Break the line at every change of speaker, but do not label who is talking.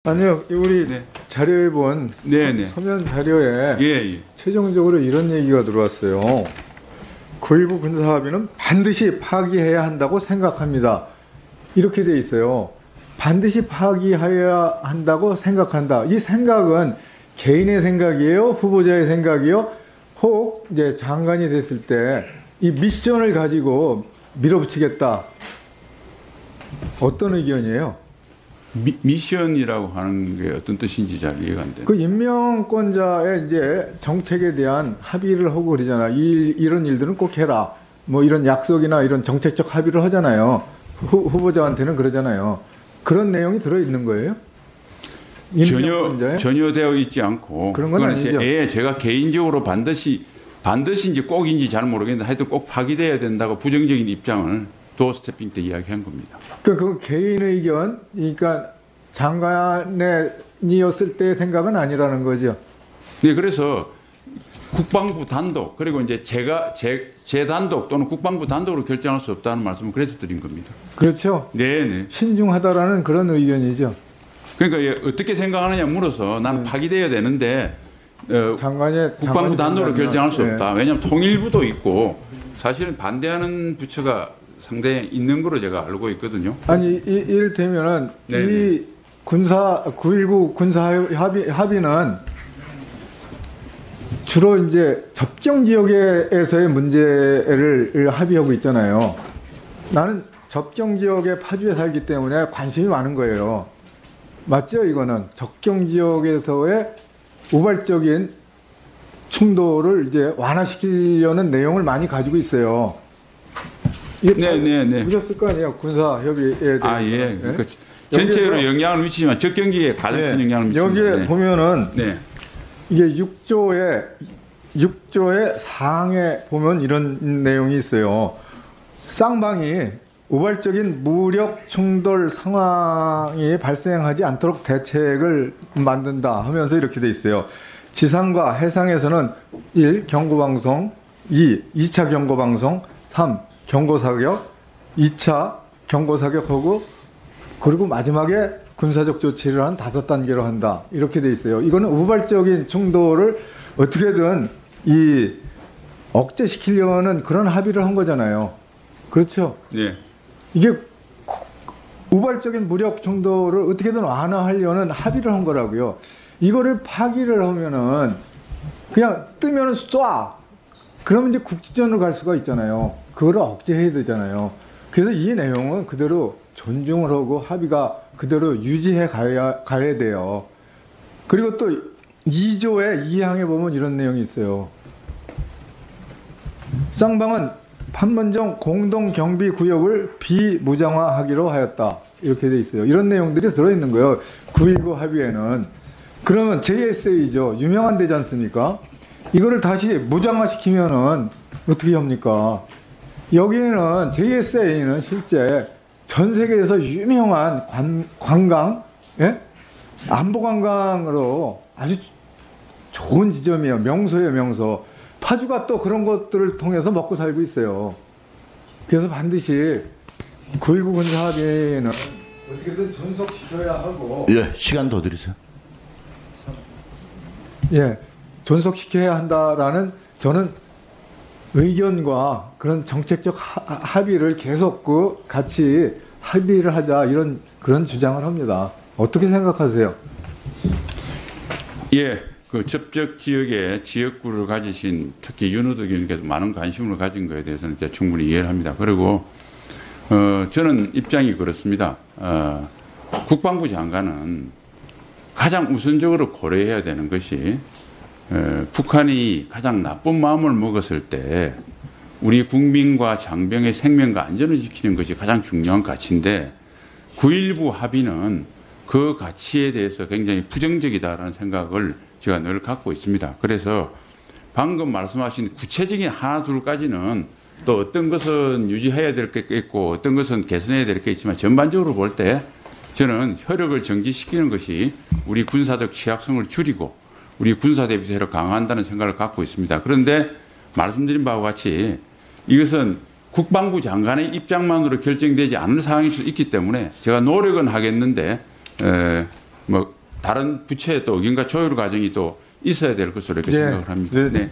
아니요, 우리
네.
자료에 본
네네.
서면 자료에
예.
최종적으로 이런 얘기가 들어왔어요. 9.19 군사합의는 반드시 파기해야 한다고 생각합니다. 이렇게 돼 있어요. 반드시 파기해야 한다고 생각한다. 이 생각은 개인의 생각이에요? 후보자의 생각이요? 혹 이제 장관이 됐을 때 이 미션을 가지고 밀어붙이겠다. 어떤 의견이에요?
미션이라고 하는 게 어떤 뜻인지 잘 이해가 안 돼요.
그 임명권자의 이제 정책에 대한 합의를 하고 그러잖아. 이런 일들은 꼭 해라. 뭐 이런 약속이나 이런 정책적 합의를 하잖아요. 후보자한테는 그러잖아요. 그런 내용이 들어있는 거예요?
전혀 되어 있지 않고
그런 건 아니죠.
제가 개인적으로 반드시인지 꼭인지 잘 모르겠는데 하여튼 꼭 파기돼야 된다고 부정적인 입장을 도어 스태핑 때 이야기한 겁니다.
그 개인 의견, 그러니까 장관이었을 때의 생각은 아니라는 거죠.
네, 그래서 국방부 단독 그리고 이제 제 단독 또는 국방부 단독으로 결정할 수 없다는 말씀을 그래서 드린 겁니다.
그렇죠.
네.
신중하다라는 그런 의견이죠.
그러니까 어떻게 생각하느냐 물어서 나는 파기돼야 되는데 국방부 단독으로 결정할 수 없다. 왜냐하면 통일부도 있고 사실은 반대하는 부처가 상당히 있는 거로 제가 알고 있거든요.
아니 이를테면은 이 9.19 군사 합의는 주로 이제 접경 지역에서의 문제를 합의하고 있잖아요. 나는 접경 지역의 파주에 살기 때문에 관심이 많은 거예요. 맞죠? 이거는 접경 지역에서의 우발적인 충돌을 이제 완화시키려는 내용을 많이 가지고 있어요.
네.
보셨을 거 아니에요, 군사 협의에 대해서.
예. 그러니까 전체로 영향을 미치지만 접경지에 가장 큰 영향을 미칩니다.
여기에 보면은 이게 6조의 사항에 보면 이런 내용이 있어요. 쌍방이 우발적인 무력 충돌 상황이 발생하지 않도록 대책을 만든다 하면서 이렇게 돼 있어요. 지상과 해상에서는 1. 경고방송 2. 2차 경고방송 3. 경고사격 2차 경고사격하고 그리고 마지막에 군사적 조치를 한 5단계로 한다. 이렇게 돼 있어요. 이거는 우발적인 충돌을 어떻게든 억제시키려는 그런 합의를 한 거잖아요. 그렇죠?
네.
이게 우발적인 무력 충돌을 어떻게든 완화하려는 합의를 한 거라고요. 이거를 파기를 하면은 그냥 뜨면은 쏴. 그러면 이제 국지전으로 갈 수가 있잖아요. 그거를 억제해야 되잖아요. 그래서 이 내용은 그대로 존중을 하고 합의가 그대로 유지해 가야 돼요. 그리고 또 2조의 2항에 보면 이런 내용이 있어요. 쌍방은 판문점 공동경비구역을 비무장화하기로 하였다. 이렇게 돼 있어요. 이런 내용들이 들어있는 거예요. 9.19 합의에는. 그러면 JSA죠. 유명한 데지 않습니까? 이거를 다시 무장화시키면은 어떻게 합니까? 여기는 JSA는 실제 전 세계에서 유명한 관광, 안보 관광으로 아주 좋은 지점이에요. 명소예요, 명소. 파주가 또 그런 것들을 통해서 먹고 살고 있어요. 그래서 반드시 9.19 군사 합의는 어떻게든 존속시켜야 하고.
예, 시간 더 드리세요.
존속시켜야 한다라는 저는 의견과 그런 정책적 합의를 계속 같이 합의를 하자 그런 주장을 합니다. 어떻게 생각하세요?
그 접적 지역에 지역구를 가지신 특히 윤호덕 의원께서 많은 관심을 가진 것에 대해서는 제가 충분히 이해를 합니다. 그리고 저는 입장이 그렇습니다. 국방부 장관은 가장 우선적으로 고려해야 되는 것이 북한이 가장 나쁜 마음을 먹었을 때 우리 국민과 장병의 생명과 안전을 지키는 것이 가장 중요한 가치인데 9.19 합의는 그 가치에 대해서 굉장히 부정적이다라는 생각을 제가 늘 갖고 있습니다. 그래서 방금 말씀하신 구체적인 하나 둘까지는 또 어떤 것은 유지해야 될 게 있고 어떤 것은 개선해야 될 게 있지만 전반적으로 볼 때 저는 효력을 정지시키는 것이 우리 군사적 취약성을 줄이고 우리 군사 대비 세력을 강화한다는 생각을 갖고 있습니다. 그런데 말씀드린 바와 같이 이것은 국방부 장관의 입장만으로 결정되지 않을 사항일 수 있기 때문에 제가 노력은 하겠는데 뭐 다른 부처의 또 의견과 조율 과정이 또 있어야 될 것으로 이렇게
네.
생각을 합니다.
네.
네.